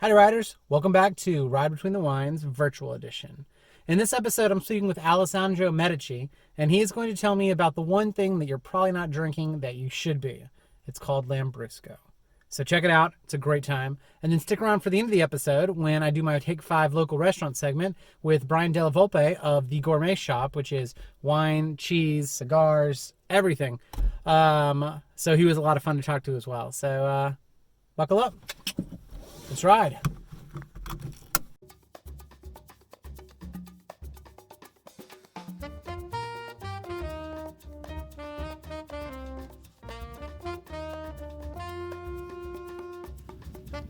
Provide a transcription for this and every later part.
Howdy riders, welcome back to Ride Between the Wines Virtual Edition. In this episode I'm speaking with Alessandro Medici, and he is going to tell me about the one thing that you're probably not drinking that you should be. It's called Lambrusco. So check it out, it's a great time. And then stick around for the end of the episode when I do my Take 5 local restaurant segment with Bryan della Volpe of the Gourmet Shop, which is wine, cheese, cigars, everything. So he was a lot of fun to talk to as well. So buckle up. Let's ride.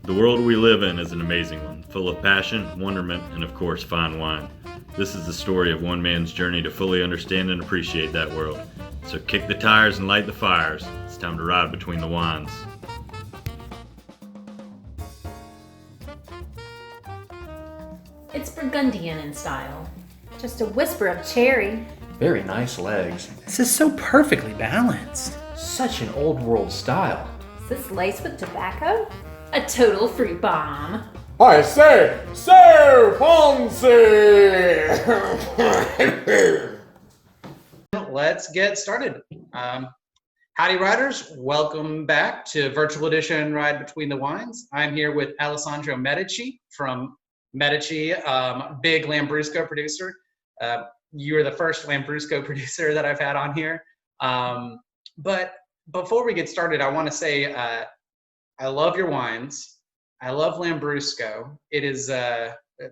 The world we live in is an amazing one, full of passion, wonderment, and of course, fine wine. This is the story of one man's journey to fully understand and appreciate that world. So kick the tires and light the fires. It's time to ride between the wines. It's Burgundian in style. Just a whisper of cherry. Very nice legs. This is so perfectly balanced. Such an old world style. Is this laced with tobacco? A total fruit bomb. I say, so fancy! Let's get started. Howdy riders, welcome back to Virtual Edition Ride Between the Wines. I'm here with Alessandro Medici from Medici, big Lambrusco producer. You're the first Lambrusco producer that I've had on here. But before we get started, I want to say I love your wines. I love Lambrusco. It is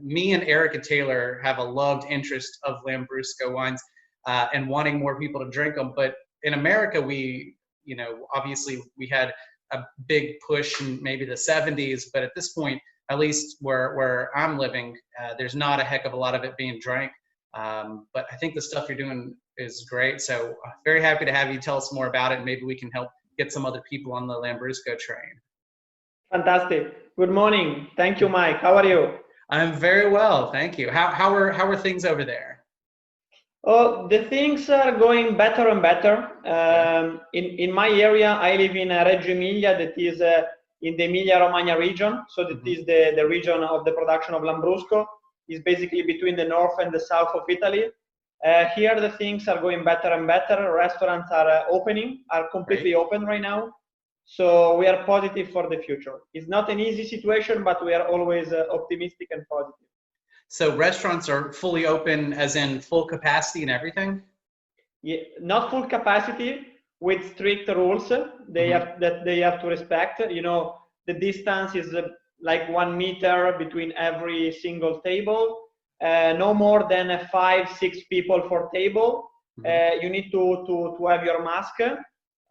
me and Erica Taylor have a loved interest of Lambrusco wines and wanting more people to drink them. But in America, obviously we had a big push in maybe the 70s, but at this point, at least where I'm living, there's not a heck of a lot of it being drank. But I think the stuff you're doing is great. So very happy to have you tell us more about it. And maybe we can help get some other people on the Lambrusco train. Fantastic. Good morning. Thank you, Mike. How are you? I'm very well, thank you. How are things over there? Oh, the things are going better and better. In my area, I live in Reggio-Emilia, that is in the Emilia-Romagna region. So that is the region of the production of Lambrusco. It's basically between the north and the south of Italy. Here, the things are going better and better. Restaurants are completely open right now. So we are positive for the future. It's not an easy situation, but we are always optimistic and positive. So restaurants are fully open, as in full capacity and everything? Yeah, not full capacity, with strict rules they have to respect. The distance is like 1 meter between every single table. No more than 5-6 people for table. You need to have your mask.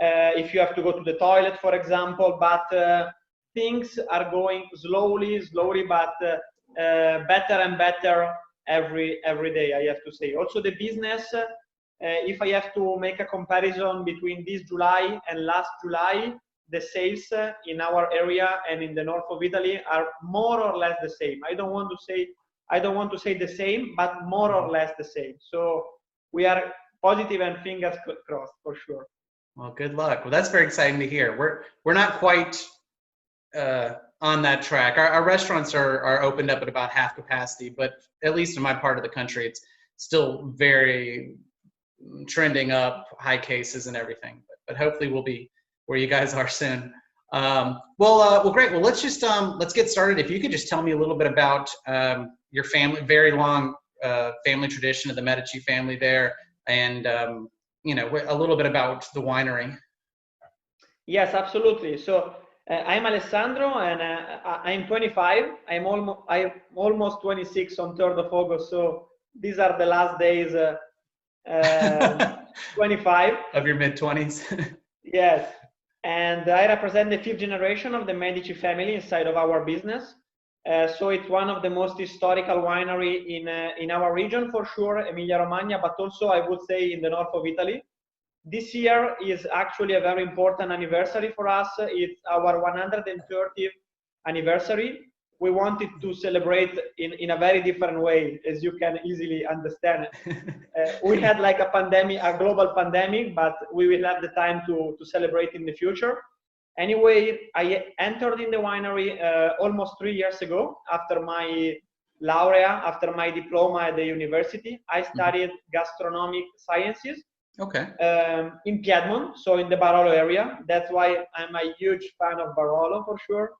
If you have to go to the toilet, for example, but things are going slowly, but better and better every day, I have to say. Also the business, if I have to make a comparison between this July and last July, the sales in our area and in the north of Italy are more or less the same. I don't want to say the same, but more or less the same. So we are positive and fingers crossed for sure. Well, good luck. Well, that's very exciting to hear. We're not quite on that track. Our restaurants are opened up at about half capacity, but at least in my part of the country, it's still very trending up, high cases and everything. But hopefully we'll be where you guys are soon. Well, great. Well, let's get started. If you could just tell me a little bit about your family, very long family tradition of the Medici family there, and a little bit about the winery. Yes, absolutely. So I'm Alessandro, and I'm 25. I'm almost 26 on 3rd of August. So these are the last days, 25 of your mid-20s. Yes, and I represent the 5th generation of the Medici family inside of our business. So it's one of the most historical winery in our region for sure, Emilia-Romagna, but also I would say in the north of Italy. This year is actually a very important anniversary for us. It's our 130th anniversary. We wanted to celebrate in a very different way, as you can easily understand. We had like a global pandemic, but we will have the time to celebrate in the future. Anyway, I entered in the winery almost 3 years ago after my laurea, after my diploma at the university. I studied gastronomic sciences Okay. in Piedmont, so in the Barolo area. That's why I'm a huge fan of Barolo for sure.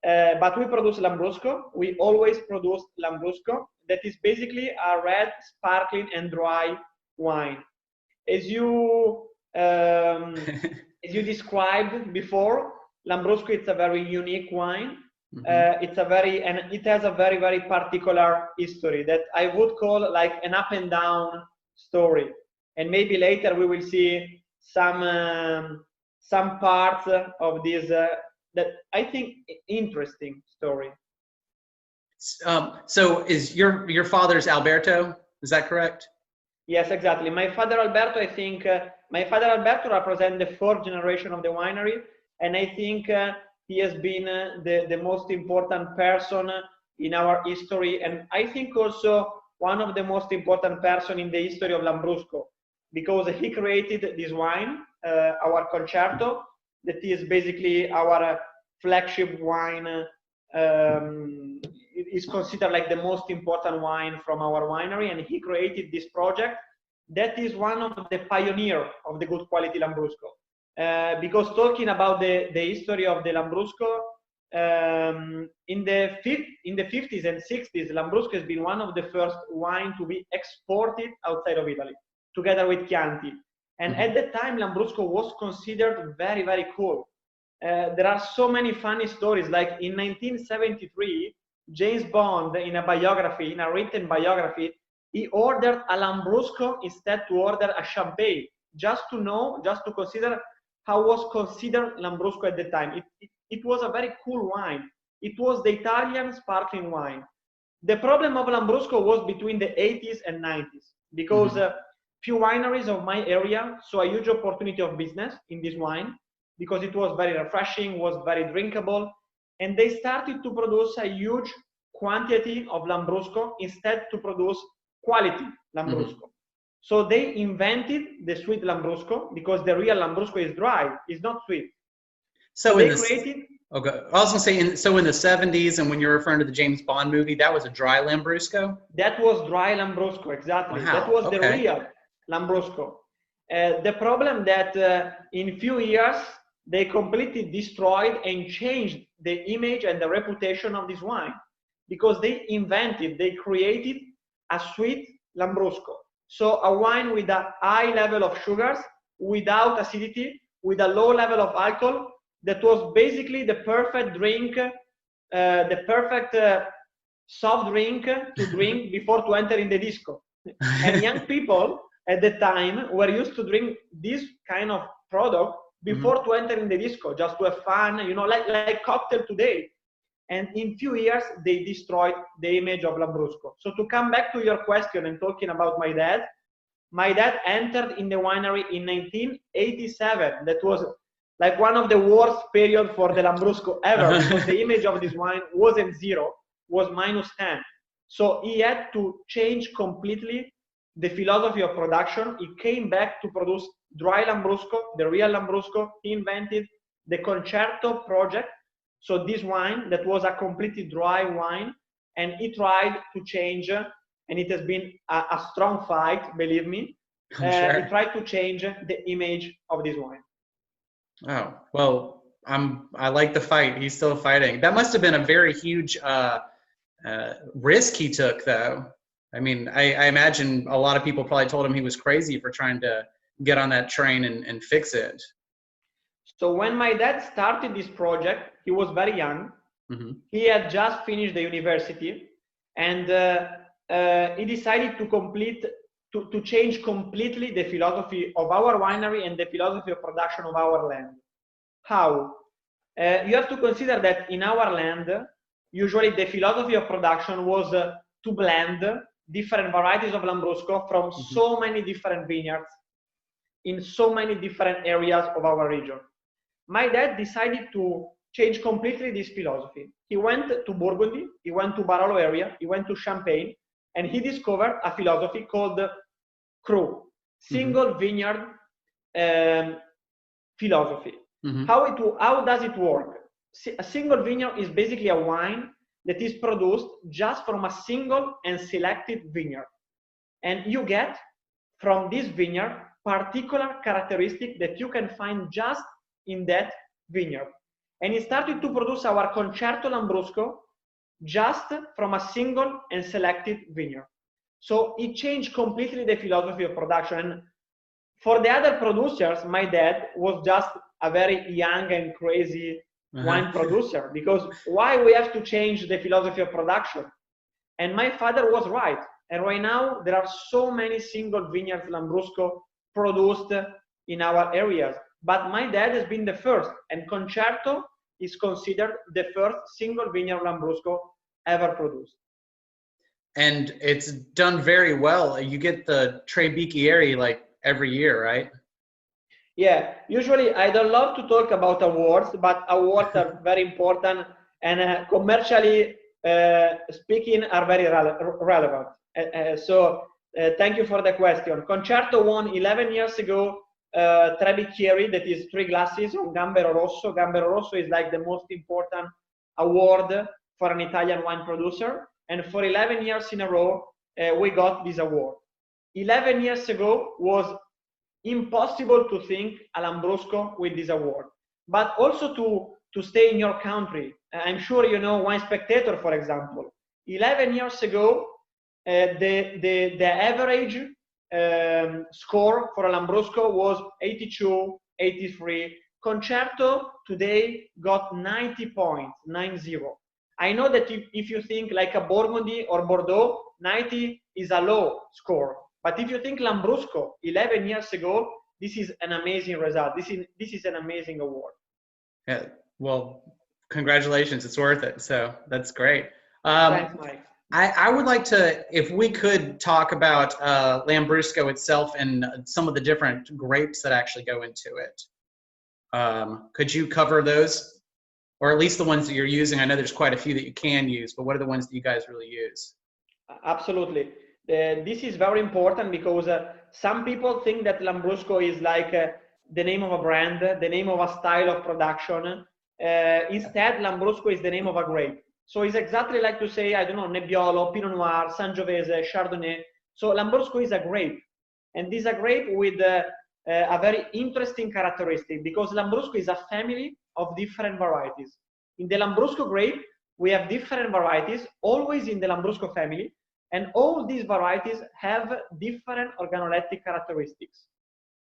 But we produce Lambrusco. We always produce Lambrusco. That is basically a red, sparkling, and dry wine. As you as you described before, Lambrusco, it's a very unique wine. It has a very, very particular history that I would call like an up and down story. And maybe later we will see some parts of this that I think interesting story. So is your father's Alberto? Is that correct? Yes, exactly. My father Alberto, I think my father Alberto represents the fourth generation of the winery, and I think he has been the most important person in our history, and I think also one of the most important person in the history of Lambrusco, because he created this wine, our Concerto, that is basically our flagship wine. It is considered like the most important wine from our winery, and he created this project that is one of the pioneer of the good quality Lambrusco. Because talking about the history of the Lambrusco, in the 50s and 60s, Lambrusco has been one of the first wine to be exported outside of Italy, together with Chianti. And at that time, Lambrusco was considered very, very cool. There are so many funny stories. Like in 1973, James Bond, in a written biography, he ordered a Lambrusco instead to order a champagne, just to consider how was considered Lambrusco at the time. It was a very cool wine. It was the Italian sparkling wine. The problem of Lambrusco was between the 80s and 90s, because few wineries of my area saw a huge opportunity of business in this wine, because it was very refreshing, was very drinkable, and they started to produce a huge quantity of Lambrusco instead to produce quality Lambrusco. So they invented the sweet Lambrusco, because the real Lambrusco is dry, it's not sweet. So they created. Okay, I was gonna say, in the 70s, and when you're referring to the James Bond movie, that was a dry Lambrusco? That was dry Lambrusco, exactly. Wow, That was the real Lambrusco. The problem that in few years, they completely destroyed and changed the image and the reputation of this wine, because they created a sweet Lambrusco. So a wine with a high level of sugars, without acidity, with a low level of alcohol, that was basically the perfect drink, the perfect soft drink to drink before to enter in the disco. And young people at the time were used to drink this kind of product before to enter in the disco, just to have fun, like cocktail today. And in few years, they destroyed the image of Lambrusco. So to come back to your question and talking about my dad entered in the winery in 1987. That was like one of the worst period for the Lambrusco ever, because the image of this wine wasn't 0, was -10. So he had to change completely the philosophy of production. He came back to produce dry Lambrusco, the real Lambrusco. He invented the Concerto project. So this wine that was a completely dry wine, and he tried to change, and it has been a strong fight, believe me. He tried to change the image of this wine. Oh, well, I like the fight. He's still fighting. That must have been a very huge risk he took, though. I mean, I imagine a lot of people probably told him he was crazy for trying to get on that train and fix it. So when my dad started this project, he was very young. He had just finished the university, and he decided to change completely the philosophy of our winery and the philosophy of production of our land. How? You have to consider that in our land, usually the philosophy of production was to blend different varieties of Lambrusco from so many different vineyards in so many different areas of our region. My dad decided to change completely this philosophy. He went to Burgundy, he went to Barolo area, he went to Champagne, and he discovered a philosophy called CRU, single vineyard philosophy. How does it work? A single vineyard is basically a wine that is produced just from a single and selected vineyard. And you get from this vineyard particular characteristic that you can find just in that vineyard. And it started to produce our Concerto Lambrusco just from a single and selected vineyard. So it changed completely the philosophy of production. And for the other producers, my dad was just a very young and crazy wine producer, because why we have to change the philosophy of production? And my father was right. And right now there are so many single vineyards Lambrusco produced in our areas. But my dad has been the first, and Concerto is considered the first single vineyard Lambrusco ever produced. And it's done very well. You get the Tre Bicchieri like every year, right? Yeah, usually I don't love to talk about awards, but awards are very important, and commercially speaking are very relevant. So thank you for the question. Concerto won 11 years ago Tre Bicchieri, that is 3 glasses on Gambero Rosso. Gambero Rosso is like the most important award for an Italian wine producer. And for 11 years in a row, we got this award. 11 years ago was impossible to think a Lambrusco with this award, but also to stay in your country. I'm sure you know Wine Spectator, for example. 11 years ago, the average score for a Lambrusco was 82, 83. Concerto today got 90 points, 90. I know that if you think like a Burgundy or Bordeaux, 90 is a low score. But if you think Lambrusco 11 years ago, this is an amazing result. This is an amazing award. Yeah, well, congratulations. It's worth it. So that's great. Thanks, Mike. I would like to, if we could talk about Lambrusco itself and some of the different grapes that actually go into it. Could you cover those? Or at least the ones that you're using? I know there's quite a few that you can use, but what are the ones that you guys really use? Absolutely. This is very important because some people think that Lambrusco is like the name of a brand, the name of a style of production. Instead, Lambrusco is the name of a grape. So it's exactly like to say, I don't know, Nebbiolo, Pinot Noir, Sangiovese, Chardonnay. So Lambrusco is a grape. And this is a grape with a very interesting characteristic, because Lambrusco is a family of different varieties. In the Lambrusco grape, we have different varieties, always in the Lambrusco family. And all these varieties have different organoleptic characteristics.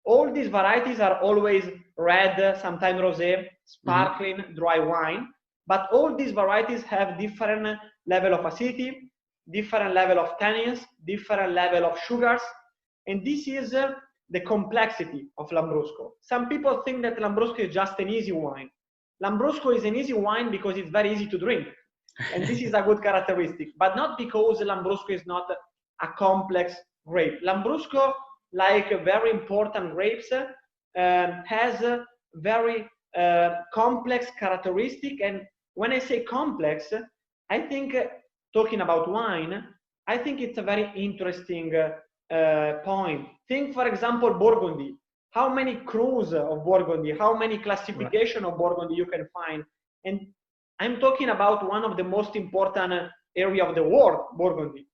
All these varieties are always red, sometimes rosé, sparkling, dry wine. But all these varieties have different level of acidity, different level of tannins, different level of sugars. And this is the complexity of Lambrusco. Some people think that Lambrusco is just an easy wine. Lambrusco is an easy wine because it's very easy to drink. And this is a good characteristic, but not because Lambrusco is not a complex grape. Lambrusco, like very important grapes, has a very complex characteristic. And when I say complex, I think, talking about wine, I think it's a very interesting point. Think, for example, Burgundy. How many crus of Burgundy, how many classification of Burgundy you can find? And I'm talking about one of the most important area of the world, Burgundy.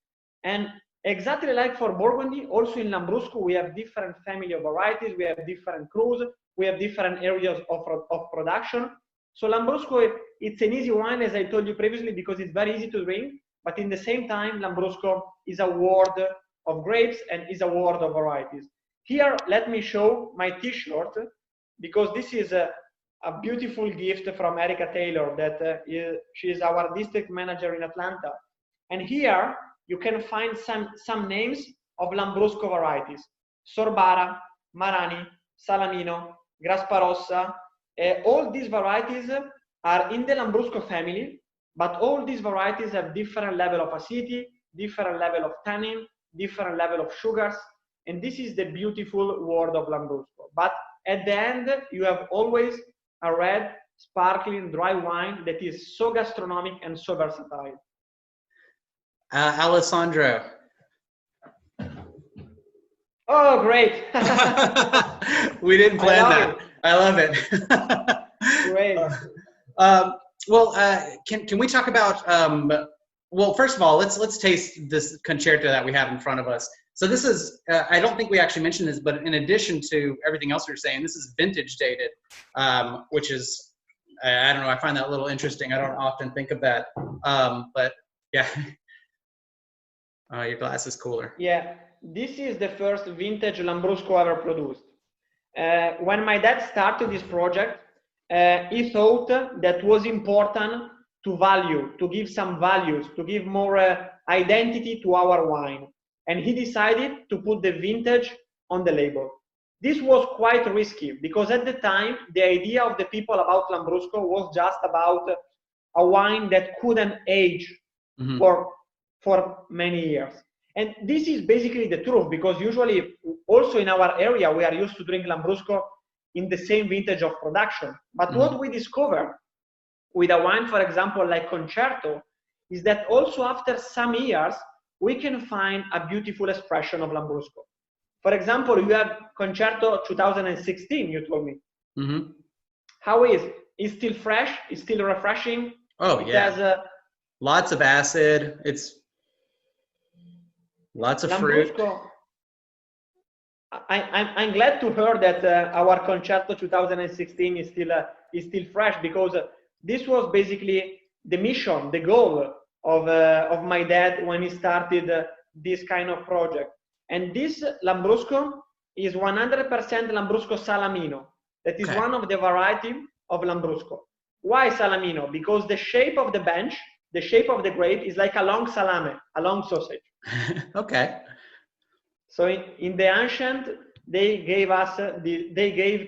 And exactly like for Burgundy, also in Lambrusco, we have different family of varieties, we have different crus, we have different areas of production. So Lambrusco, it's an easy wine, as I told you previously, because it's very easy to drink, but in the same time, Lambrusco is a world of grapes and is a world of varieties. Here, let me show my t-shirt, because this is a beautiful gift from Erica Taylor, that she is our district manager in Atlanta. And here you can find some names of Lambrusco varieties: Sorbara, Marani, Salamino, Grasparossa. All these varieties are in the Lambrusco family, but all these varieties have different level of acidity, different level of tannin, different level of sugars. And this is the beautiful world of Lambrusco. But at the end, you have always a red, sparkling, dry wine that is so gastronomic and so versatile. Alessandro. Oh, great. We didn't plan that. I love it. Great. Can we talk about? Well, first of all, let's taste this concerto that we have in front of us. So this is, I don't think we actually mentioned this, but in addition to everything else you're saying, this is vintage dated, which is, I don't know, I find that a little interesting. I don't often think of that, but yeah. Your glass is cooler. Yeah, this is the first vintage Lambrusco ever produced. When my dad started this project, he thought that was important to give some values, to give more identity to our wine. And he decided to put the vintage on the label. This was quite risky because at the time, the idea of the people about Lambrusco was just about a wine that couldn't age for many years. And this is basically the truth, because usually also in our area, we are used to drink Lambrusco in the same vintage of production. But what we discovered with a wine, for example, like Concerto, is that also after some years, we can find a beautiful expression of Lambrusco. For example, you have Concerto 2016, you told me. How is it? It's still fresh, it's still refreshing. Oh, it yeah. Has lots of acid, it's lots of fruit. I'm glad to hear that our Concerto 2016 is still fresh, because this was basically the mission, the goal of my dad when he started this kind of project. And this Lambrusco is 100% Lambrusco Salamino. That is one of the variety of Lambrusco. Why Salamino? Because the shape of the bench, the shape of the grape is like a long salame, a long sausage. Okay. So in the ancient, they gave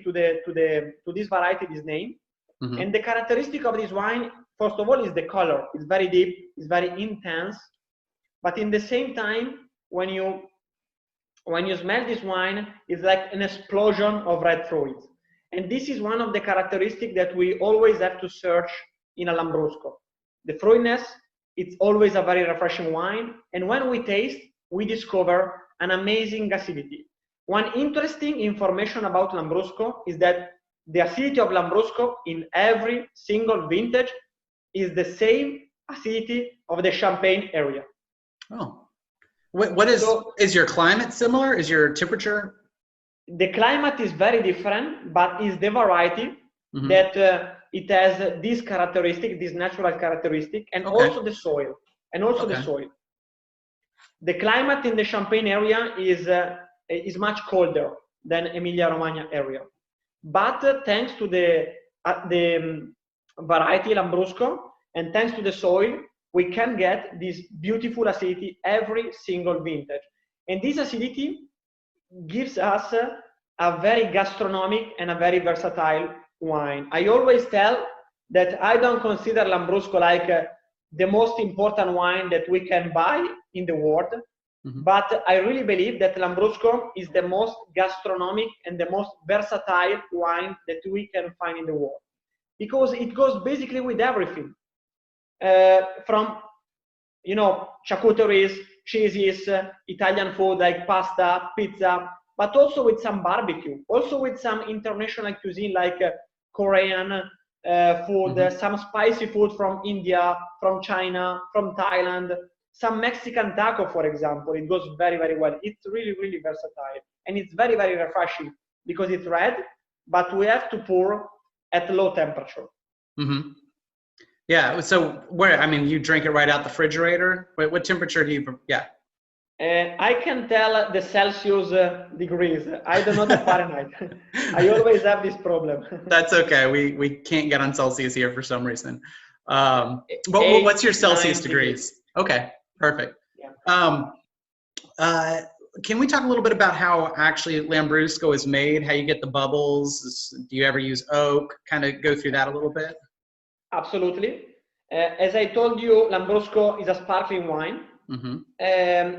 to this variety this name. And the characteristic of this wine, first of all, is the color. It's very deep, it's very intense. But in the same time, when you smell this wine, it's like an explosion of red fruits. And this is one of the characteristics that we always have to search in a Lambrusco. The fruitiness, it's always a very refreshing wine. And when we taste, we discover an amazing acidity. One interesting information about Lambrusco is that the acidity of Lambrusco in every single vintage is the same acidity of the Champagne area. Oh, what is your climate similar? Is your temperature? The climate is very different, but is the variety that it has this characteristic, this natural characteristic, and also the soil, the soil. The climate in the Champagne area is much colder than Emilia-Romagna area. But thanks to the variety Lambrusco and thanks to the soil, we can get this beautiful acidity every single vintage. And this acidity gives us a very gastronomic and a very versatile wine. I always tell that I don't consider Lambrusco like the most important wine that we can buy in the world. But I really believe that Lambrusco is the most gastronomic and the most versatile wine that we can find in the world, because it goes basically with everything, from charcuteries, cheeses, Italian food like pasta, pizza, but also with some barbecue, also with some international cuisine like Korean food, some spicy food from India, from China, from Thailand. Some Mexican taco, for example, it goes very, very well. It's really, really versatile. And it's very, very refreshing because it's red, but we have to pour at low temperature. Yeah, so you drink it right out the refrigerator? What temperature do you, I can tell the Celsius degrees. I don't know the Fahrenheit. I always have this problem. That's okay. We can't get on Celsius here for some reason. But what's your Celsius degrees? Okay. Perfect. Yeah. Can we talk a little bit about how actually Lambrusco is made, how you get the bubbles? Do you ever use oak? Kind of go through that a little bit. Absolutely. As I told you, Lambrusco is a sparkling wine.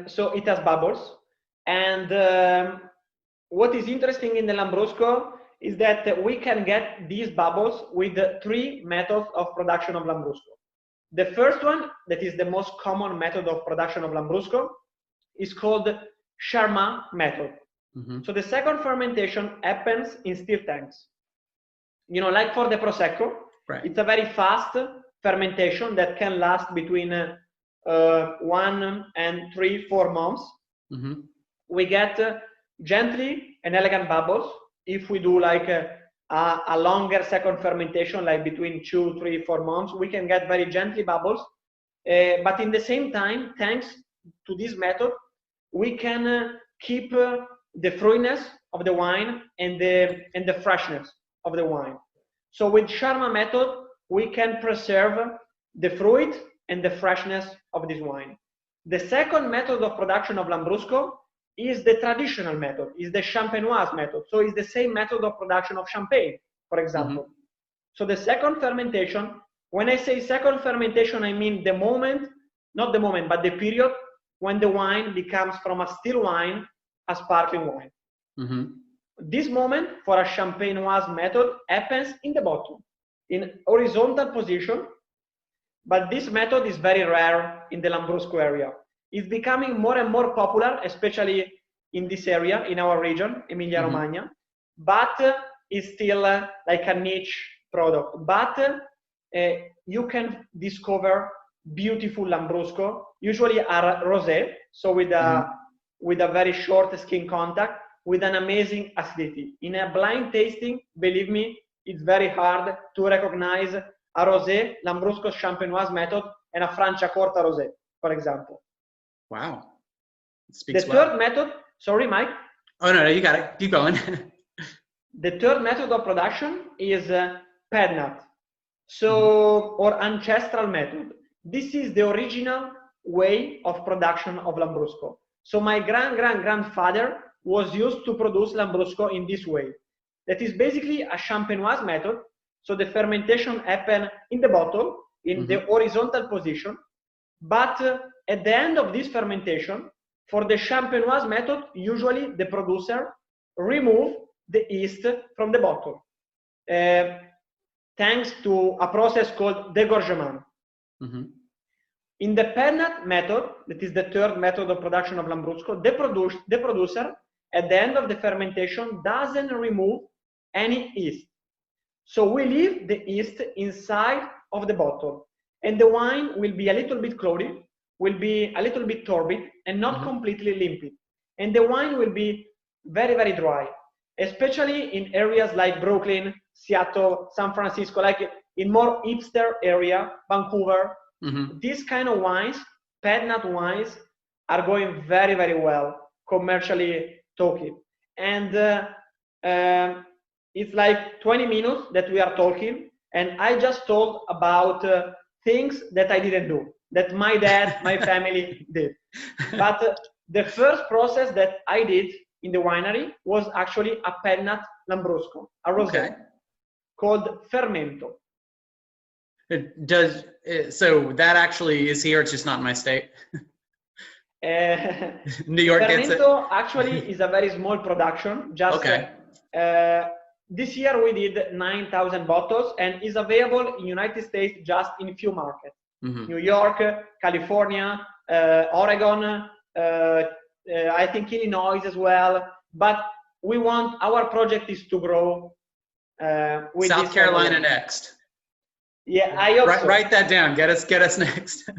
So it has bubbles. And what is interesting in the Lambrusco is that we can get these bubbles with 3 methods of production of Lambrusco. The first one, that is the most common method of production of Lambrusco, is called Charmat method. So the second fermentation happens in stir tanks. like for the Prosecco, Right. it's a very fast fermentation that can last between 1 and 3-4 months. Mm-hmm. We get gently and elegant bubbles. If we do like a longer second fermentation, like between 2, 3, 4 months, we can get very gently bubbles. But in the same time, thanks to this method, we can keep the fruitiness of the wine and the freshness of the wine. So with Sharma method, we can preserve the fruit and the freshness of this wine. The second method of production of Lambrusco is the traditional method, is the champenoise method. So it's the same method of production of champagne, for example. Mm-hmm. So the second fermentation, when I say second fermentation, I mean the moment, not the moment, but the period when the wine becomes from a still wine, a sparkling wine. Mm-hmm. This moment for a champenoise method happens in the bottle, in horizontal position, but this method is very rare in the Lambrusco area. It's becoming more and more popular, especially in this area, in our region, Emilia-Romagna, mm-hmm. but it's still like a niche product. But you can discover beautiful Lambrusco, usually are rosé, so with a very short skin contact, with an amazing acidity. In a blind tasting, believe me, it's very hard to recognize a rosé, Lambrusco champenoise method, and a Franciacorta rosé, for example. Wow. The third method, sorry, Mike. Oh, no, you got it. Keep going. The third method of production is pednat, so, or ancestral method. This is the original way of production of Lambrusco. So my grandfather was used to produce Lambrusco in this way. That is basically a champenoise method. So the fermentation happens in the bottle, in the horizontal position. But at the end of this fermentation, for the champenoise method, usually the producer remove the yeast from the bottle, thanks to a process called dégorgement. In the pednat method, that is the third method of production of Lambrusco, the producer at the end of the fermentation doesn't remove any yeast. So we leave the yeast inside of the bottle, and the wine will be a little bit cloudy, will be a little bit turbid, and not completely limpid. And the wine will be very, very dry, especially in areas like Brooklyn, Seattle, San Francisco, like in more hipster area, Vancouver. These kind of wines, pednat wines, are going very, very well, commercially talking. And it's like 20 minutes that we are talking, and I just told about things that I didn't do, that my dad, my family did. But the first process that I did in the winery was actually a pednat Lambrusco, a rosé, called Fermento. So that actually is here, it's just not in my state. New York gets it. Fermento actually is a very small production. Just this year we did 9,000 bottles, and is available in United States just in a few markets. New York, California, Oregon, I think Illinois as well. But we want, our project is to grow with South Carolina next. Yeah, I hope so. Write that down. Get us next.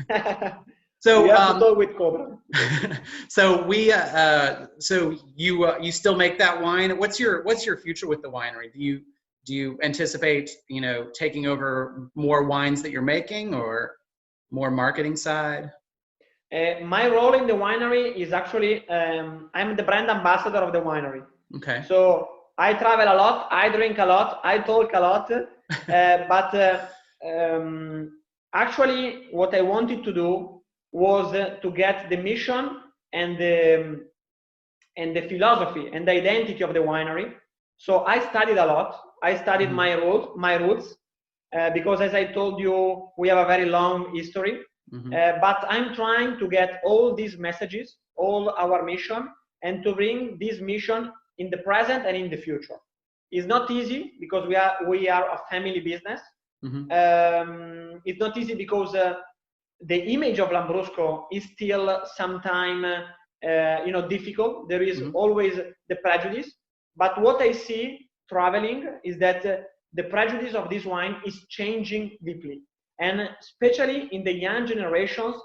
So we have to talk with Cobra. So you still make that wine. What's your future with the winery? Do you anticipate taking over more wines that you're making, or more marketing side? My role in the winery is actually I'm the brand ambassador of the winery. Okay. So I travel a lot, I drink a lot, I talk a lot, but actually what I wanted to do was to get the mission and the philosophy and the identity of the winery. So I studied a lot. I studied my roots, because as I told you, we have a very long history. But I'm trying to get all these messages, all our mission, and to bring this mission in the present and in the future. It's not easy because we are a family business. It's not easy because the image of Lambrusco is still sometimes difficult. There is always the prejudice. But what I see traveling is that the prejudice of this wine is changing deeply. And especially in the young generations,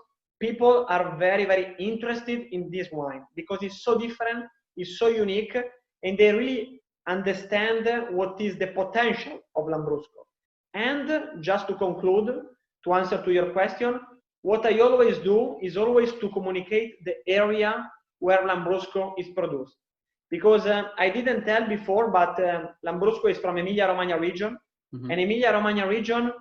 people are very, very interested in this wine because it's so different, it's so unique, and they really understand what is the potential of Lambrusco. And just to conclude, to answer to your question, what I always do is always to communicate the area where Lambrusco is produced. Because I didn't tell before, but Lambrusco is from Emilia-Romagna region. And Emilia-Romagna region,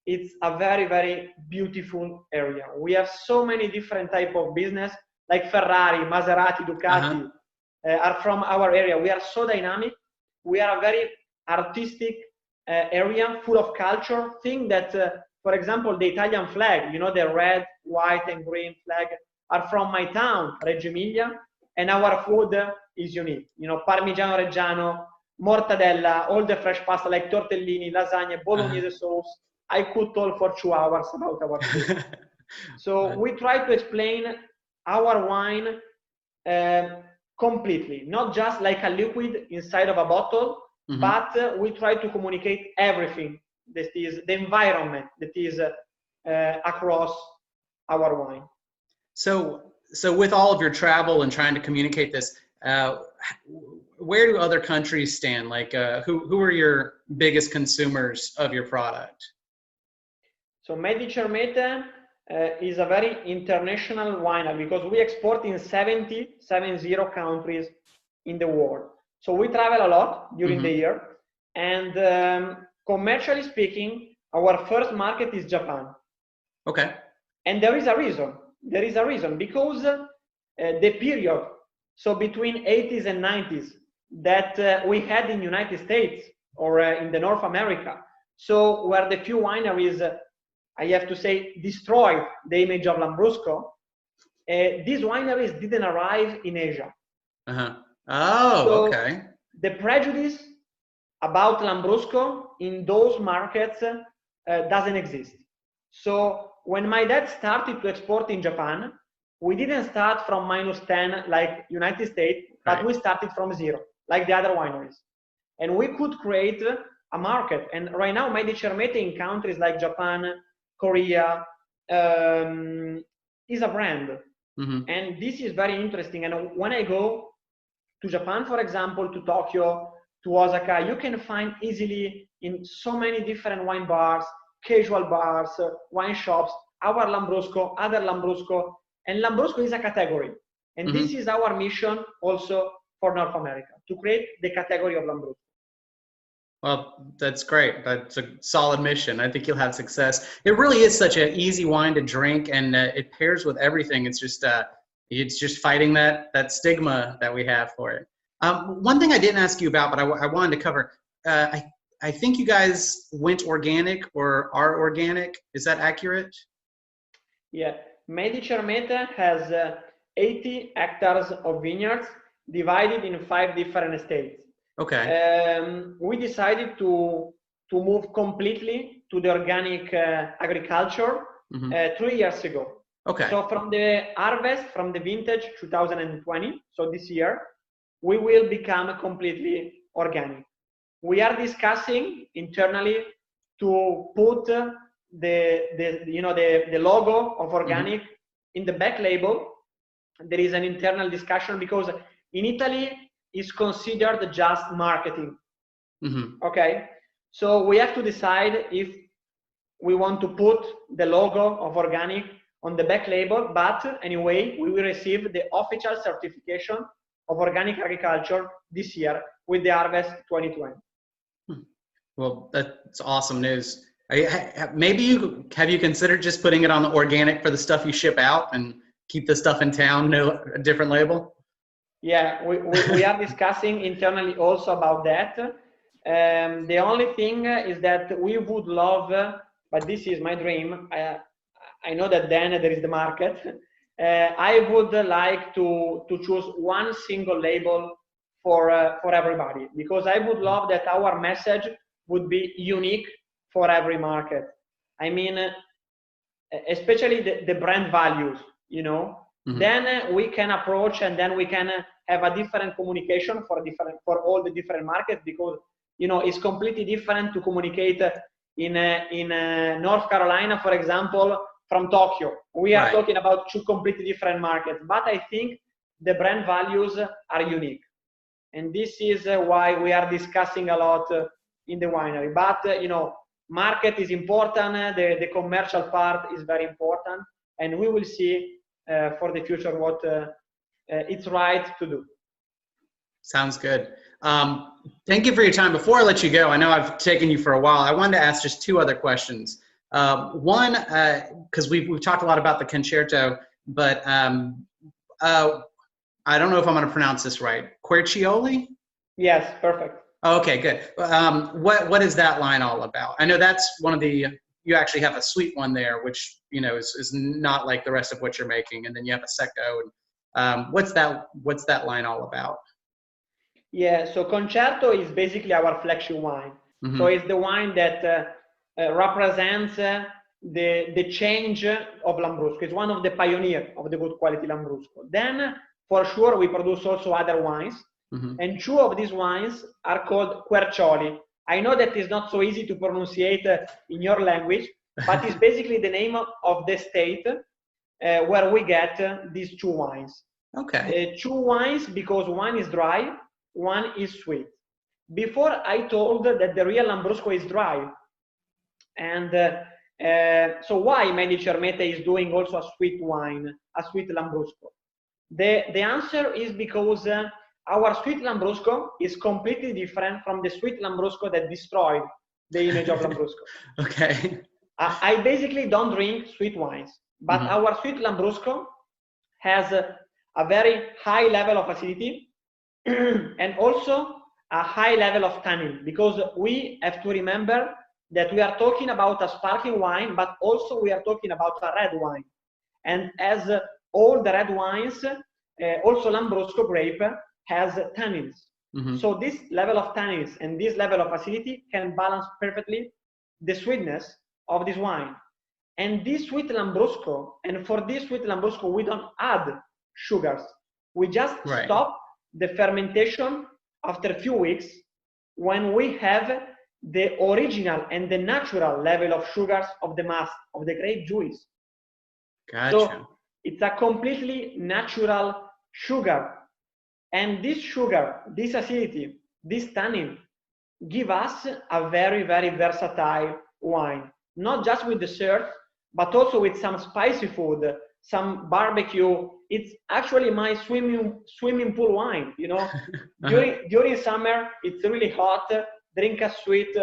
it's a very, very beautiful area. We have so many different type of business, like Ferrari, Maserati, Ducati, are from our area. We are so dynamic. We are a very artistic area, full of culture. Think that, for example, the Italian flag, you know, the red, white, and green flag, are from my town, Reggio-Emilia, and our food is unique. You know, Parmigiano Reggiano, mortadella, all the fresh pasta like tortellini, lasagna, bolognese sauce. I could talk for 2 hours about our food. So we try to explain our wine completely, not just like a liquid inside of a bottle, but we try to communicate everything that is the environment that is across our wine. So with all of your travel and trying to communicate this, where do other countries stand? Like, who are your biggest consumers of your product? So Medici Ermete is a very international winery because we export in 70 countries in the world. So we travel a lot during the year. And commercially speaking, our first market is Japan. Okay. And there is a reason. There is a reason because the period, so between 80s and 90s, that we had in United States or in the North America, so where the few wineries, I have to say, destroyed the image of Lambrusco, these wineries didn't arrive in Asia. Oh, so okay. The prejudice about Lambrusco in those markets doesn't exist. So when my dad started to export in Japan, we didn't start from -10 like United States, but we started from 0, like the other wineries. And we could create a market. And right now, Medici Ermete in countries like Japan, Korea, is a brand. And this is very interesting. And when I go to Japan, for example, to Tokyo, to Osaka, you can find easily in so many different wine bars, casual bars, wine shops, our Lambrusco, other Lambrusco, and Lambrusco is a category. And this is our mission also for North America, to create the category of Lambrusco. Well, that's great. That's a solid mission. I think you'll have success. It really is such an easy wine to drink, and it pairs with everything. It's just fighting that stigma that we have for it. One thing I didn't ask you about, but I wanted to cover. I think you guys went organic or are organic. Is that accurate? Yeah, Medici Ermete has 80 hectares of vineyards divided in 5 different states. Okay. We decided to move completely to the organic agriculture 3 years ago. Okay. So from the harvest, from the vintage 2020, so this year, we will become completely organic. We are discussing internally to put the logo of organic in the back label. There is an internal discussion because in Italy it's considered just marketing. Okay, so we have to decide if we want to put the logo of organic on the back label, but anyway, we will receive the official certification of organic agriculture this year with the harvest 2020. Well, that's awesome news. Maybe have you considered just putting it on the organic for the stuff you ship out and keep the stuff in town, a different label? Yeah, we are discussing internally also about that. The only thing is that we would love, but this is my dream. I know that then there is the market. I would like to choose one single label for everybody, because I would love that our message would be unique for every market. I mean, especially the brand values, you know. Then we can approach and then we can have a different communication for all the different markets, because is completely different to communicate in North Carolina, for example, from Tokyo. We are Right. talking about two completely different markets, but I think the brand values are unique. And this is why we are discussing a lot in the winery. But, market is important, the commercial part is very important, and we will see for the future what it's right to do. Sounds good. Thank you for your time. Before I let you go, I know I've taken you for a while. I wanted to ask just two other questions. One, because we've talked a lot about the Concerto, but I don't know if I'm going to pronounce this right. Quercioli? Yes, perfect. Okay, good. What is that line all about? I know that's one of the, you actually have a sweet one there, which, is not like the rest of what you're making. And then you have a Secco. And, what's that line all about? Yeah, so Concerto is basically our flagship wine. Mm-hmm. So it's the wine that represents the change of Lambrusco. It's one of the pioneers of the good quality Lambrusco. Then, for sure, we produce also other wines. Mm-hmm. And two of these wines are called Quercioli. I know that it's not so easy to pronunciate in your language, but it's basically the name of the state where we get these two wines. Okay. Two wines because one is dry, one is sweet. Before I told that the real Lambrusco is dry. And so why Medici Ermete is doing also a sweet wine, a sweet Lambrusco? The answer is because our sweet Lambrusco is completely different from the sweet Lambrusco that destroyed the image of Lambrusco. Okay. I basically don't drink sweet wines, but Mm-hmm. our sweet Lambrusco has a very high level of acidity and also a high level of tannin, because we have to remember that we are talking about a sparkling wine, but also we are talking about a red wine. And as all the red wines, also Lambrusco grape has tannins. Mm-hmm. So this level of tannins and this level of acidity can balance perfectly the sweetness of this wine. And this sweet Lambrusco, and for this sweet Lambrusco, we don't add sugars. We just Right. stop the fermentation after a few weeks when we have the original and the natural level of sugars of the mast, of the grape juice. Gotcha. So it's a completely natural sugar. And this sugar, this acidity, this tannin give us a very, very versatile wine. Not just with dessert, but also with some spicy food, some barbecue. It's actually my swimming pool wine. During summer, it's really hot. Drink a sweet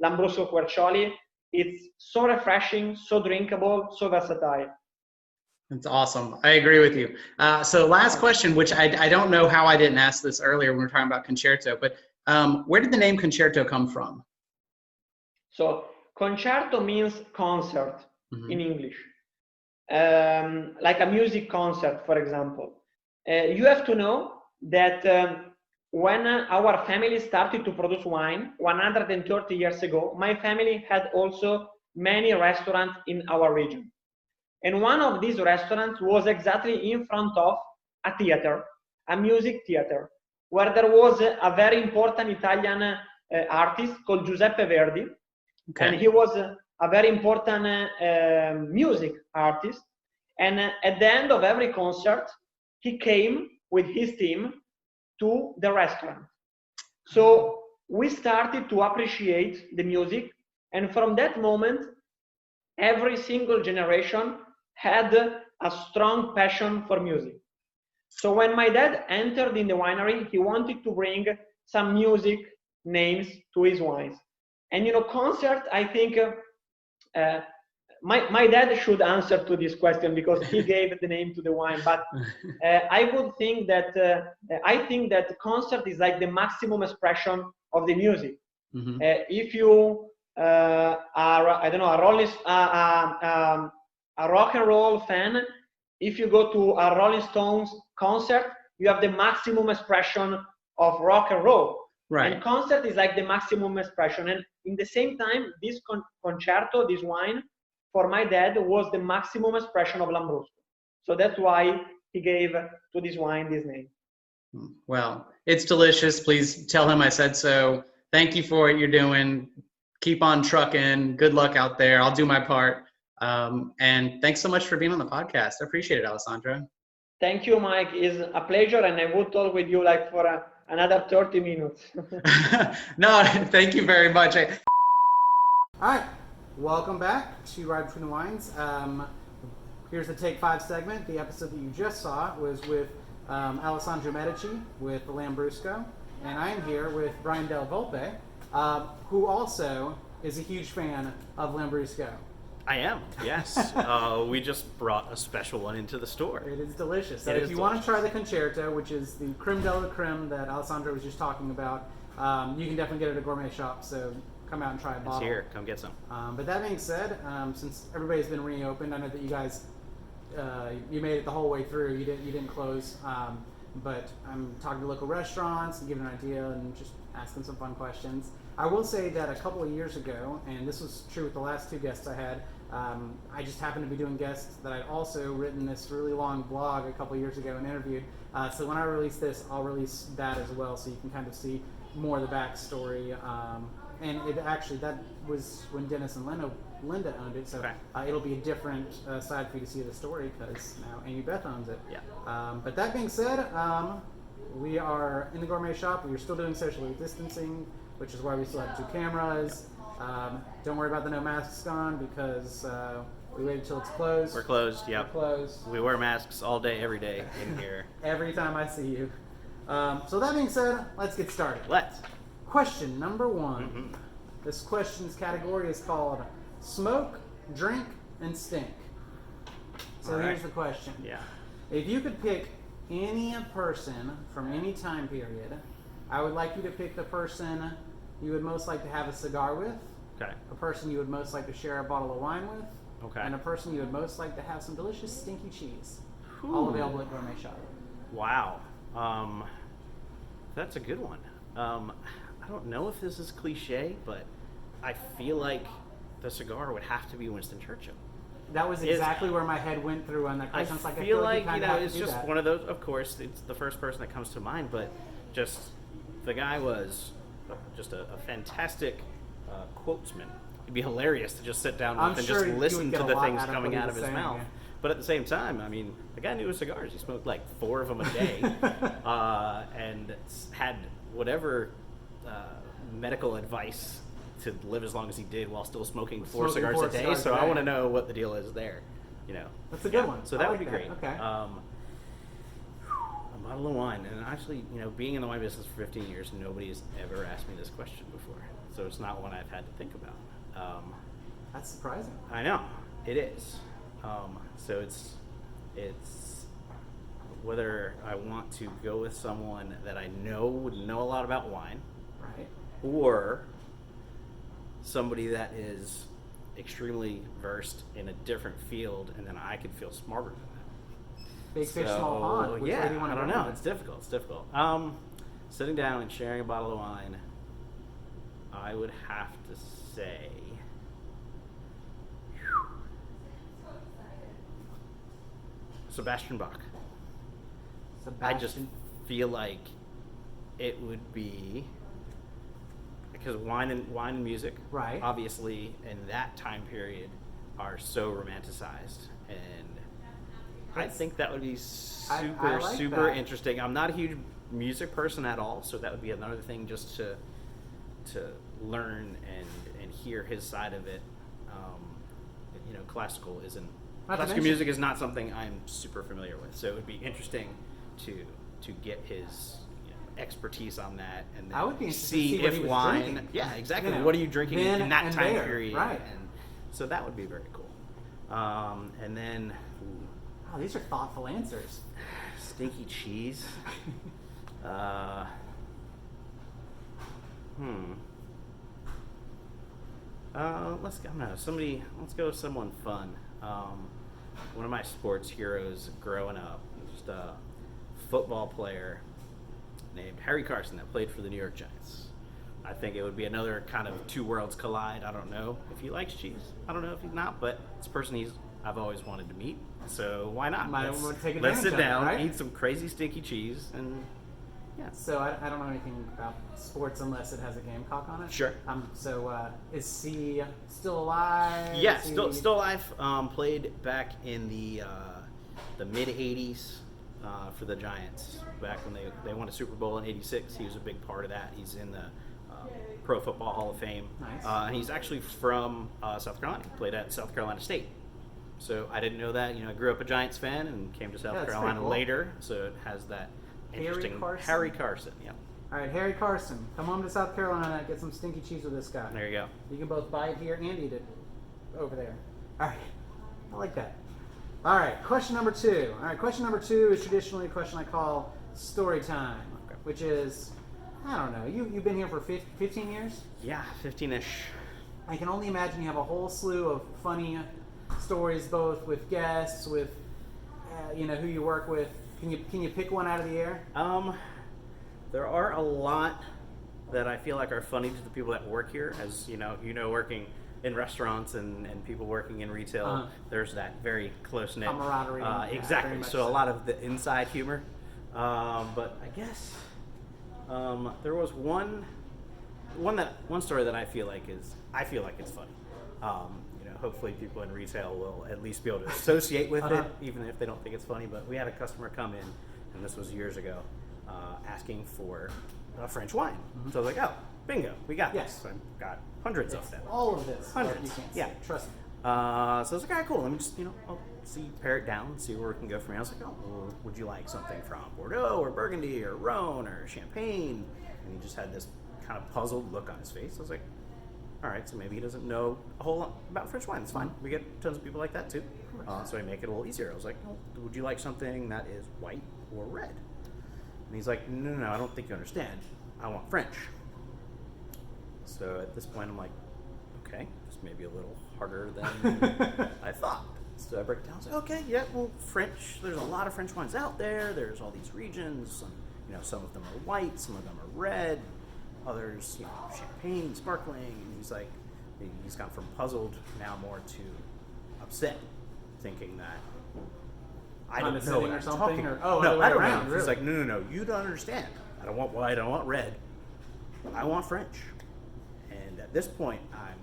Lambrusco Quercioli. It's so refreshing, so drinkable, so versatile. That's awesome. I agree with you. So last question, which I don't know how I didn't ask this earlier when we were talking about Concerto, but where did the name Concerto come from? So Concerto means concert Mm-hmm. in English. Like a music concert, for example. You have to know that when our family started to produce wine 130 years ago, my family had also many restaurants in our region. And one of these restaurants was exactly in front of a theater, a music theater, where there was a very important Italian artist called Giuseppe Verdi. Okay. And he was a very important music artist. And at the end of every concert, he came with his team to the restaurant. So we started to appreciate the music. And from that moment, every single generation had a strong passion for music. So when my dad entered in the winery, he wanted to bring some music names to his wines. And concert, I think my dad should answer to this question because he gave the name to the wine. But I would think that I think that concert is like the maximum expression of the music. Mm-hmm. If you are, I don't know, a rock and roll fan, if you go to a Rolling Stones concert, you have the maximum expression of rock and roll. Right. And concert is like the maximum expression. And in the same time, this Concerto, this wine, for my dad was the maximum expression of Lambrusco. So that's why he gave to this wine this name. Well, it's delicious. Please tell him I said so. Thank you for what you're doing. Keep on trucking. Good luck out there. I'll do my part. And thanks so much for being on the podcast. I appreciate it, Alessandro. Thank you, Mike. It's a pleasure, and I would talk with you like for another 30 minutes. No, thank you very much. All right, welcome back to Ride Between the Wines. Here's the Take 5 segment. The episode that you just saw was with Alessandro Medici with the Lambrusco, and I'm here with Bryan della Volpe, who also is a huge fan of Lambrusco. I am, yes. We just brought a special one into the store. It is delicious. It If is you want to try the Concerto, which is the creme de la creme that Alessandro was just talking about, you can definitely get it at a Gourmet Shop, so come out and try a bottle. It's here, come get some. But that being said, since everybody's been reopened, I know that you guys, you made it the whole way through. You didn't close. But I'm talking to local restaurants and giving an idea and just asking some fun questions. I will say that a couple of years ago, and this was true with the last two guests I had, I just happened to be doing guests that I'd also written this really long blog a couple of years ago and interviewed. So when I release this, I'll release that as well, so you can kind of see more of the backstory. And it actually, that was when Dennis and Linda owned it, so Okay. It'll be a different side for you to see the story because now Amy Beth owns it. Yeah. But that being said, we are in the Gourmet Shop. We're still doing social distancing, which is why we still have 2 cameras. Don't worry about the no masks on because we waited till it's closed. We're closed, yep. We're closed. We wear masks all day, every day in here. Every time I see you. So that being said, let's get started. Let's. Question number 1. Mm-hmm. This question's category is called Smoke, Drink, and Stink. So All right. here's the question. Yeah. If you could pick any person from any time period, I would like you to pick the person you would most like to have a cigar with, Okay. a person you would most like to share a bottle of wine with, Okay. and a person you would most like to have some delicious stinky cheese. All available at Gourmet Shop. Wow. That's a good one. I don't know if this is cliche, but I feel like the cigar would have to be Winston Churchill. That was exactly where my head went through on that I question. It's feel like, kinda you know, have to it's do just that. one of those, of course, it's the first person that comes to mind, but just the guy was just a fantastic quotesman. It'd be hilarious to just sit down with I'm and sure just you listen would get to a the lot things out of coming what he out of was his saying, mouth. yeah. But at the same time, I mean, the guy knew his cigars. He smoked like 4 of them a day and had whatever medical advice to live as long as he did while still smoking 4 cigars a day. So I want to know what the deal is there. You know, That's a good one. so I that like would be great. Okay. A bottle of wine, and actually, you know, being in the wine business for 15 years, nobody's ever asked me this question before, so it's not one I've had to think about. That's surprising. I know it is. So it's whether I want to go with someone that I know would know a lot about wine, Right. or somebody that is extremely versed in a different field, and then I could feel smarter than them. Big fish, small pond. Which way yeah, do you want I to don't go know. with It's it? difficult. It's difficult. Sitting down and sharing a bottle of wine, I would have to say, Sebastian Bach. I just Sebastian. feel like it would be because wine and music, Right. obviously, in that time period, are so romanticized, and I That's- think that would be super I like super that. interesting. I'm not a huge music person at all, so that would be another thing just to learn and hear his side of it. You know, classical isn't. Not to Classical mention- music is not something I'm super familiar with, so it would be interesting to get his expertise on that, and then I would be interested to see see what if he was wine. drinking. Yeah, exactly. You know, what are you drinking then in that and time there, period? right. And so that would be very cool. And then Oh, these are thoughtful answers. stinky cheese. Let's go. No, let's go with someone fun. One of my sports heroes growing up, just a football player named Harry Carson that played for the New York Giants. I think it would be another kind of 2 worlds collide. I don't know if he likes cheese. I don't know if he's not, but it's a person I've always wanted to meet. So why not? Might want to take Let's advantage sit of it, down, right? eat some crazy stinky cheese, and Yeah. So I don't know anything about sports unless it has a Gamecock on it. Sure. So is he still alive? Yeah, Is he- still alive. Played back in the mid '80s for the Giants. Back when they won a Super Bowl in '86, he was a big part of that. He's in the Pro Football Hall of Fame. Nice. And he's actually from South Carolina. He played at South Carolina State. So I didn't know that. I grew up a Giants fan and came to South Yeah, that's Carolina pretty cool. later. So it has that interesting Harry Carson. Yeah. All right, Harry Carson, come home to South Carolina, get some stinky cheese with this guy. There you go. You can both buy it here and eat it over there. All right, I like that. All right, question number 2. All right, question number 2 is traditionally a question I call story time, which is, I don't know, you've been here for 15 years? Yeah, 15-ish. I can only imagine you have a whole slew of funny stories, both with guests, with who you work with. Can you pick one out of the air? There are a lot that I feel like are funny to the people that work here. As working in restaurants and people working in retail, there's that very close-knit camaraderie. Yeah, exactly. very much So a lot of the inside humor. But I guess there was one story that I feel like it's funny. Hopefully people in retail will at least be able to associate with it, even if they don't think it's funny. But we had a customer come in, and this was years ago, asking for a French wine. So I was like, oh, bingo, we got Yes. this. So I got hundreds of them. All of this. Hundreds. You can't Yeah. say. Trust me. So I was like, all right, cool. Let me just, I'll pare it down, see where we can go from here. I was like, oh, well, would you like something from Bordeaux or Burgundy or Rhone or Champagne? And he just had this kind of puzzled look on his face. I was like, all right, so maybe he doesn't know a whole lot about French wine. It's fine. We get tons of people like that too. So I make it a little easier. I was like, oh, would you like something that is white or red? And he's like, no, I don't think you understand. I want French. So at this point, I'm like, okay, this may be a little harder than I thought. So I break it down. I was like, okay, yeah, well, French. There's a lot of French wines out there. There's all these regions. Some of them are white, some of them are red. Others, champagne, sparkling. And he's like, he's gone from puzzled now more to upset, thinking that I don't know Condescending what or I'm something, talking or- about. oh, No, other way I don't around, know. He's really? like, no, you don't understand. I don't want white, I don't want red. I want French. And at this point, I'm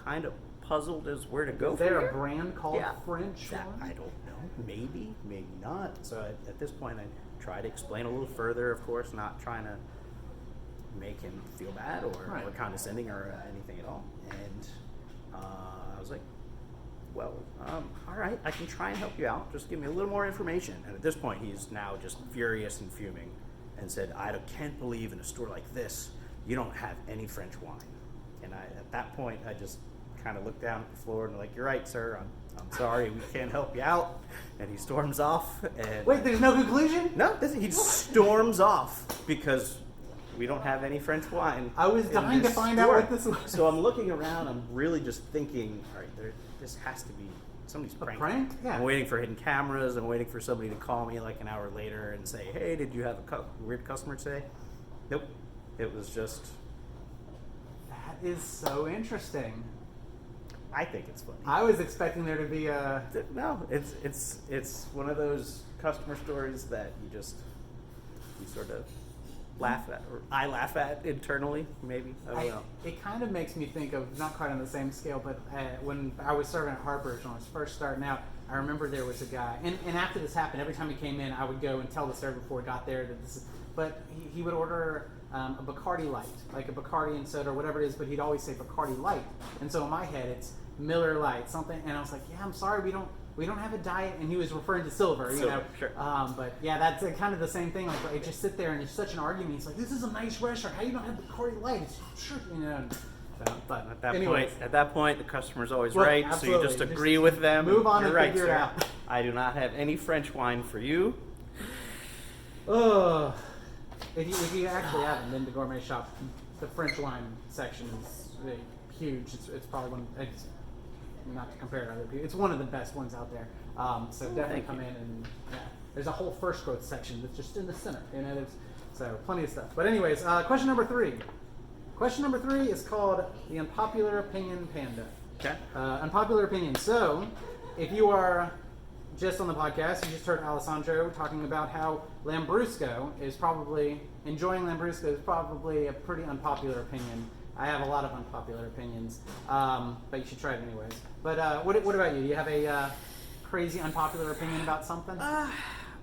kind of puzzled as where to go Is from there here. a brand called Yeah, French that wine? I don't know. Maybe not. So at this point, I try to explain a little further, of course, not trying to make him feel bad or condescending or anything at all. And I was like, well, all right, I can try and help you out. Just give me a little more information. And at this point, he's now just furious and fuming and said, I can't believe in a store like this, you don't have any French wine. And at that point, I just kind of looked down at the floor and like, you're right, sir. I'm sorry, we can't help you out. And he storms off. And Wait, there's no conclusion? no, he storms off because we don't have any French wine. I was in dying to this find out store. what this was. So I'm looking around. I'm really just thinking, all right, this has to be somebody's A pranking. prank? Yeah. I'm waiting for hidden cameras. I'm waiting for somebody to call me like an hour later and say, hey, did you have a weird customer today? Nope. It was just. That is so interesting. I think it's funny. I was expecting there to be a... No, it's one of those customer stories that you sort of laugh at, or I laugh at internally, maybe. I don't know. It kind of makes me think of, not quite on the same scale, but when I was serving at Harper's when I was first starting out, I remember there was a guy, and after this happened, every time he came in, I would go and tell the server before he got there that this is, but he would order a Bacardi Light, like a Bacardi and soda or whatever it is, but he'd always say Bacardi Light. And so in my head, it's Miller Light, something, and I was like, yeah, I'm sorry, we don't have a diet, and he was referring to silver, you know. Sure. But yeah, that's kind of the same thing. Like, I just sit there and there's such an argument. He's like, "This is a nice restaurant. How you don't have the Bacardi Light?" It's sure, you know. So, but At that point, the customer's always Well, right, so absolutely. you just agree with them. Move on You're and right, figure it sir. out. I do not have any French wine for you. Oh, if you actually haven't been to Gourmet Shop, the French wine section is huge. It's probably one. It's, not to compare to other people, it's one of the best ones out there. So definitely come in and there's a whole first growth section that's just in the center. You know, so plenty of stuff. But anyways, question number 3. Question number 3 is called the unpopular opinion panda. Okay. Unpopular opinion. So, if you are just on the podcast, you just heard Alessandro talking about how Lambrusco is probably a pretty unpopular opinion. I have a lot of unpopular opinions, but you should try it anyways. But what about you? Do you have a crazy unpopular opinion about something? I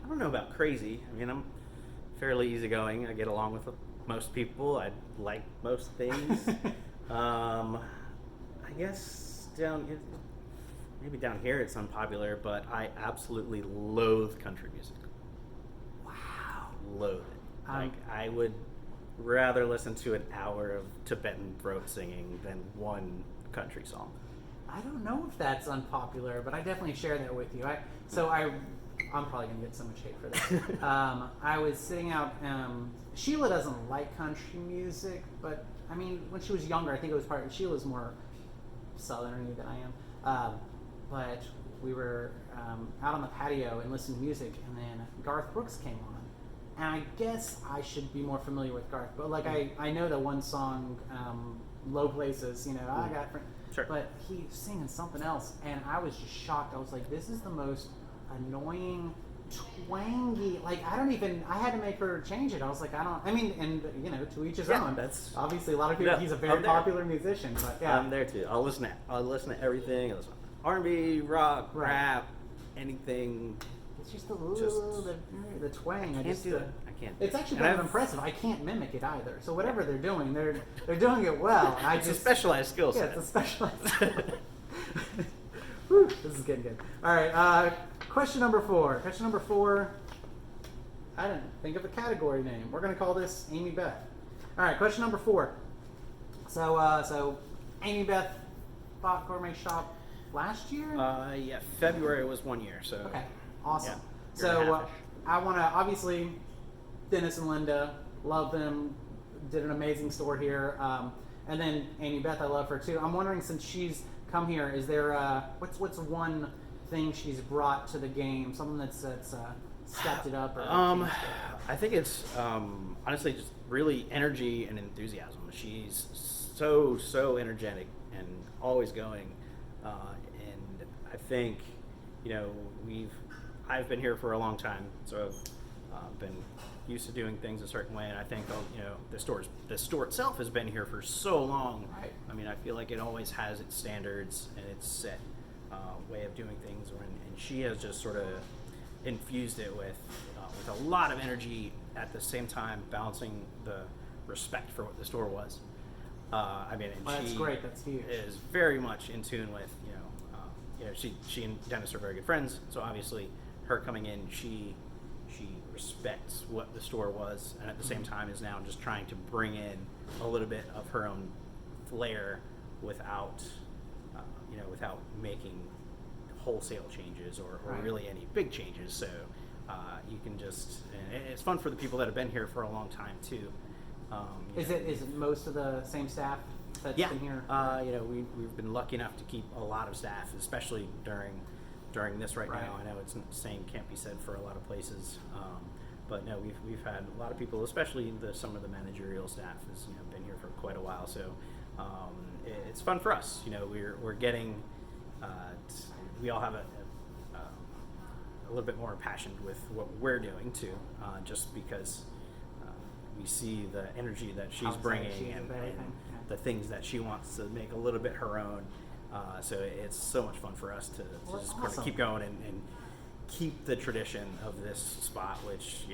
don't know about crazy. I mean, I'm fairly easygoing. I get along with most people. I like most things. I guess maybe down here it's unpopular, but I absolutely loathe country music. Wow. Loathe it. Like, I would rather listen to an hour of Tibetan throat singing than one country song. I don't know if that's unpopular, but I definitely share that with you. I'm probably gonna get so much hate for this. I was sitting out. Sheila doesn't like country music, but I mean, when she was younger, I think it was Sheila's more southerny than I am. But we were out on the patio and listening to music, and then Garth Brooks came on, and I guess I should be more familiar with Garth, but like I know the one song, "Low Places," I got. Sure. But he was singing something else, and I was just shocked. I was like, this is the most annoying, twangy, like, I had to make her change it. I was like, to each his own. That's obviously a lot of people, he's a very popular musician, but yeah. I'm there too. I'll listen to everything. I'll listen to R&B, rock, rap, anything. It's just the twang. I can't do it. I can't. It's actually kind of impressive. I can't mimic it either. So whatever they're doing, they're doing it well. It's a specialized skill set. Yeah, it's a specialized. Whew, this is getting good. All right. Question number 4. Question number 4. I didn't think of a category name. We're gonna call this Amy Beth. All right. Question number 4. So Amy Beth bought Gourmet Shop last year. Yeah, February was 1 year. So okay. Awesome. Yeah, So I want to, obviously, Dennis and Linda, love them, did an amazing store here. And then Amy Beth, I love her too. I'm wondering, since she's come here, is there what's one thing she's brought to the game, something that's stepped it up? Or I think it's honestly just really energy and enthusiasm. She's so energetic and always going, and I think I've been here for a long time, so I've been used to doing things a certain way, and I think the store itself has been here for so long. Right. I mean, I feel like it always has its standards and its set way of doing things, and she has just sort of infused it with a lot of energy, at the same time balancing the respect for what the store was. That's great. That's huge. Is very much in tune with she and Dennis are very good friends, so obviously her coming in, she respects what the store was, and at the same time is now just trying to bring in a little bit of her own flair without making wholesale changes or Right. really any big changes. So you can just, and it's fun for the people that have been here for a long time too. Is it most of the same staff that's been here? We've been lucky enough to keep a lot of staff, especially during this right now. I know it's same can't be said for a lot of places, but no, we've had a lot of people, especially some of the managerial staff has been here for quite a while. So it's fun for us. We're getting we all have a little bit more passion with what we're doing too, just because we see the energy that she's bringing and the things that she wants to make a little bit her own. So it's so much fun for us to just kind of keep going and keep the tradition of this spot, which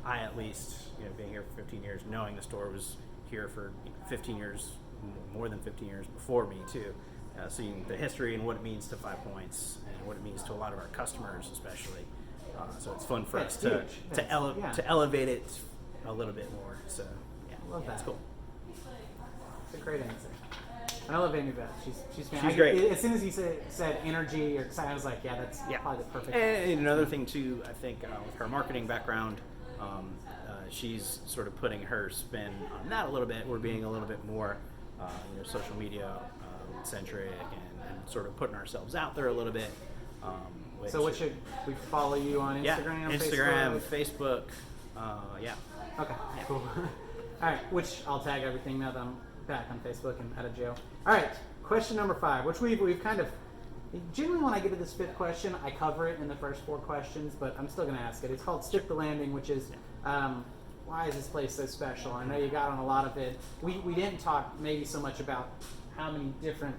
I at least being here for 15 years, knowing the store was here for 15 years, more than 15 years before me too. Seeing the history and what it means to 5 Points and what it means to a lot of our customers, especially. So it's fun for us to elevate it a little bit more. So Love that. It's cool. It's a great answer. And I love Amy Beth. She's great. As soon as you said energy or excitement, I was like, that's probably the perfect. And another thing too, I think with her marketing background, she's sort of putting her spin on that a little bit. We're being a little bit more, social media centric and sort of putting ourselves out there a little bit. So what should we follow you on Instagram? Instagram, Facebook. Yeah. Okay. Yeah. Cool. All right. Which I'll tag everything now that I'm back on Facebook and out of jail. All right. Question number 5, which we've kind of Generally, when I get to this fifth question, I cover it in the first 4 questions, but I'm still going to ask it. It's called Stick the Landing, which is why is this place so special? I know you got on a lot of it. We didn't talk maybe so much about how many different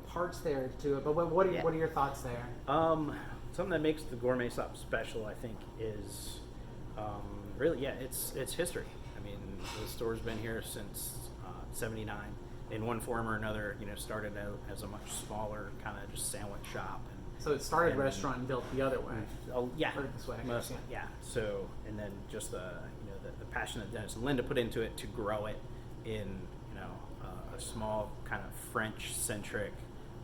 parts there to it, but what are your thoughts there? Something that makes the Gourmet Shop special, I think, is really, it's history. I mean, the store's been here since '79 in one form or another. Started out as a much smaller kind of just sandwich shop. So it started restaurant and built the other way. Oh yeah, or this way. Mostly, yeah. So and then just the passion that Dennis and Linda put into it to grow it in a small kind of French centric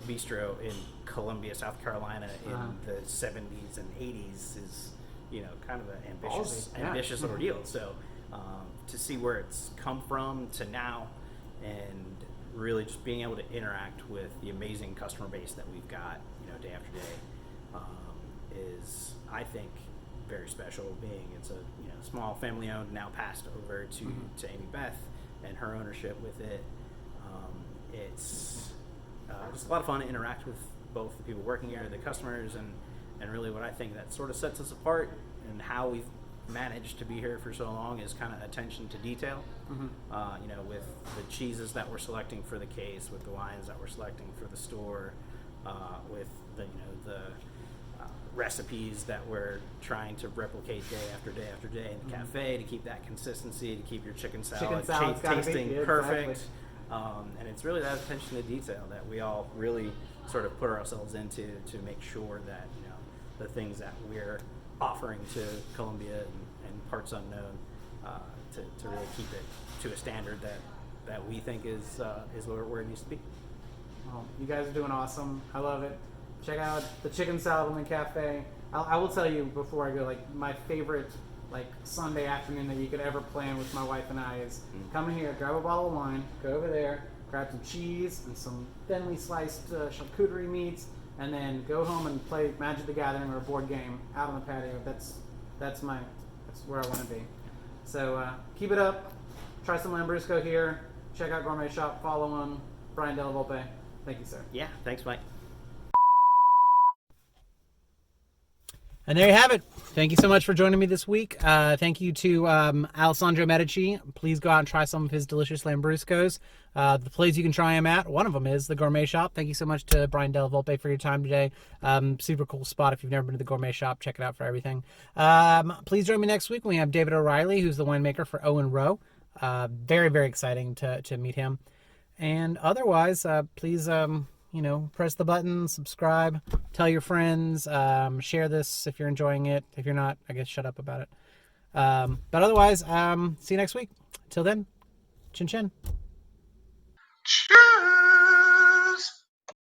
bistro in Columbia, South Carolina in the 70s and 80s is kind of an ambitious ordeal. So to see where it's come from to now, and really just being able to interact with the amazing customer base that we've got day after day is, I think, very special. Being it's a small family owned, now passed over to Amy Beth and her ownership with it. It's just a lot of fun to interact with both the people working here, the customers, and really what I think that sort of sets us apart and how we've managed to be here for so long is kind of attention to detail. With the cheeses that we're selecting for the case, with the wines that we're selecting for the store, with the recipes that we're trying to replicate day after day after day in the cafe to keep that consistency, to keep your chicken salad tasting perfect. Exactly. And it's really that attention to detail that we all really sort of put ourselves into to make sure that the things that we're offering to Columbia and parts unknown to really keep it to a standard that we think is where it needs to be. Well, you guys are doing awesome. I love it. Check out the chicken salad in the cafe. I will tell you before I go, my favorite Sunday afternoon that you could ever plan with my wife and I is come in here, grab a bottle of wine, go over there, grab some cheese and some thinly sliced charcuterie meats, and then go home and play Magic the Gathering or a board game out on the patio. That's where I want to be. So keep it up. Try some Lambrusco here. Check out Gourmet Shop. Follow him. Bryan della Volpe. Thank you, sir. Yeah, thanks, Mike. And there you have it. Thank you so much for joining me this week. Thank you to Alessandro Medici. Please go out and try some of his delicious Lambruscos. The place you can try them at, one of them is the Gourmet Shop. Thank you so much to Bryan della Volpe for your time today. Super cool spot. If you've never been to the Gourmet Shop, check it out for everything. Please join me next week when we have David O'Reilly, who's the winemaker for Owen Rowe. Very, very exciting to meet him. And otherwise, please... press the button, subscribe, tell your friends, share this if you're enjoying it. If you're not, I guess shut up about it. But otherwise, see you next week. Till then, chin chin. Cheers!